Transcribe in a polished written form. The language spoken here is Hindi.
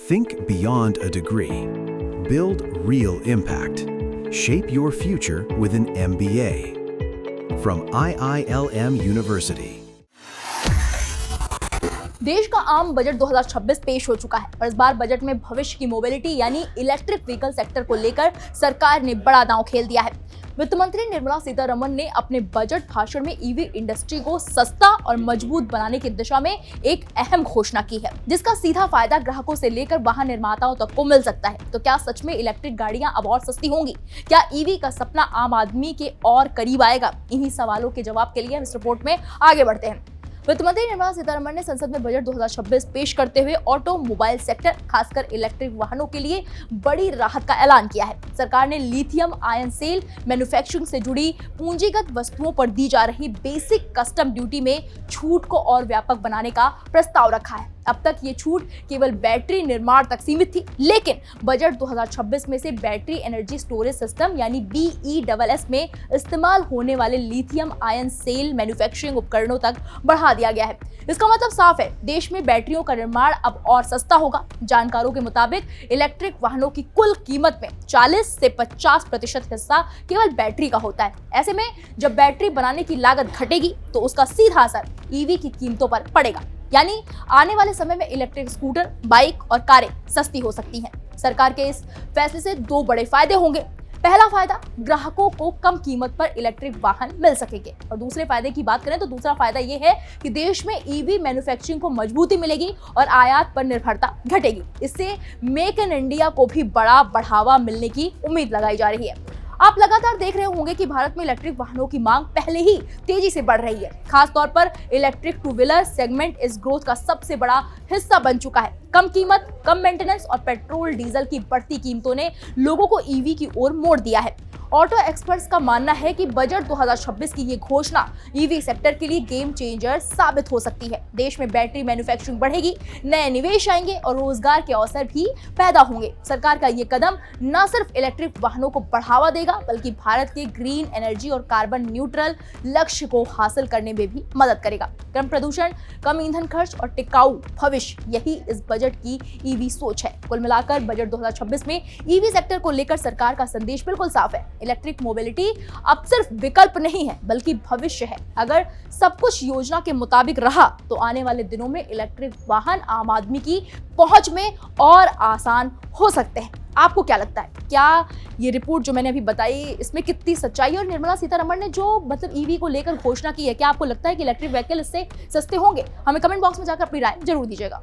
Think beyond a degree. Build real impact. Shape your future with an MBA. From IILM University. देश का आम बजट 2026 पेश हो चुका है और इस बार बजट में भविष्य की मोबिलिटी यानी इलेक्ट्रिक व्हीकल सेक्टर को लेकर सरकार ने बड़ा दांव खेल दिया है। वित्त मंत्री निर्मला सीतारमण ने अपने बजट भाषण में ईवी इंडस्ट्री को सस्ता और मजबूत बनाने की दिशा में एक अहम घोषणा की है, जिसका सीधा फायदा ग्राहकों से लेकर वाहन निर्माताओं तक को मिल सकता है। तो क्या सच में इलेक्ट्रिक गाड़ियां अब और सस्ती होंगी? क्या ईवी का सपना आम आदमी के और करीब आएगा? इन्हीं सवालों के जवाब के लिए हम इस रिपोर्ट में आगे बढ़ते हैं। वित्त मंत्री निर्मला सीतारमण ने संसद में बजट 2026 पेश करते हुए ऑटोमोबाइल सेक्टर, खासकर इलेक्ट्रिक वाहनों के लिए बड़ी राहत का ऐलान किया है। सरकार ने लिथियम आयन सेल मैन्युफैक्चरिंग से जुड़ी पूंजीगत वस्तुओं पर दी जा रही बेसिक कस्टम ड्यूटी में छूट को और व्यापक बनाने का प्रस्ताव रखा है। अब तक ये छूट केवल बैटरी निर्माण तक सीमित थी, लेकिन बजट 2026 में से बैटरी एनर्जी स्टोरेज सिस्टम यानी BESS में इस्तेमाल होने वाले लिथियम आयन सेल मैन्युफैक्चरिंग उपकरणों तक बढ़ा दिया गया है। इसका मतलब साफ है, देश में बैटरियों का निर्माण अब और सस्ता होगा। जानकारों के मुताबिक इलेक्ट्रिक वाहनों की कुल कीमत में 40 से 50% हिस्सा केवल बैटरी का होता है। ऐसे में जब बैटरी बनाने की लागत घटेगी तो उसका सीधा असर ईवी की कीमतों पर पड़ेगा, यानी आने वाले समय में इलेक्ट्रिक स्कूटर, बाइक और कारें सस्ती हो सकती हैं। सरकार के इस फैसले से दो बड़े फायदे होंगे। पहला फायदा, ग्राहकों को कम कीमत पर इलेक्ट्रिक वाहन मिल सकेंगे, और दूसरे फायदे की बात करें तो दूसरा फायदा यह है कि देश में ईवी मैन्युफैक्चरिंग को मजबूती मिलेगी और आयात पर निर्भरता घटेगी। इससे मेक इन इंडिया को भी बड़ा बढ़ावा मिलने की उम्मीद लगाई जा रही है। आप लगातार देख रहे होंगे कि भारत में इलेक्ट्रिक वाहनों की मांग पहले ही तेजी से बढ़ रही है। खास तौर पर इलेक्ट्रिक टू व्हीलर सेगमेंट इस ग्रोथ का सबसे बड़ा हिस्सा बन चुका है। कम कीमत, कम मेंटेनेंस और पेट्रोल डीजल की बढ़ती कीमतों ने लोगों को ईवी की ओर मोड़ दिया है। ऑटो एक्सपर्ट्स का मानना है कि बजट 2026 की ये घोषणा ईवी सेक्टर के लिए गेम चेंजर साबित हो सकती है। देश में बैटरी मैन्युफैक्चरिंग बढ़ेगी, नए निवेश आएंगे और रोजगार के अवसर भी पैदा होंगे। सरकार का ये कदम न सिर्फ इलेक्ट्रिक वाहनों को बढ़ावा देगा, बल्कि भारत के ग्रीन एनर्जी और कार्बन न्यूट्रल लक्ष्य को हासिल करने में भी मदद करेगा। कम प्रदूषण, कम ईंधन खर्च और टिकाऊ भविष्य, यही इस बजट की ईवी सोच है। कुल मिलाकर बजट 2026 में ईवी सेक्टर को लेकर सरकार का संदेश बिल्कुल साफ है। इलेक्ट्रिक मोबिलिटी अब सिर्फ विकल्प नहीं है, बल्कि भविष्य है। अगर सब कुछ योजना के मुताबिक रहा तो आने वाले दिनों में इलेक्ट्रिक वाहन आम आदमी की पहुंच में और आसान हो सकते हैं। आपको क्या लगता है? क्या ये रिपोर्ट जो मैंने अभी बताई, इसमें कितनी सच्चाई है? और निर्मला सीतारमण ने जो ईवी को लेकर घोषणा की है, क्या आपको लगता है कि इलेक्ट्रिक व्हीकल इससे सस्ते होंगे? हमें कमेंट बॉक्स में जाकर अपनी राय जरूर दीजिएगा।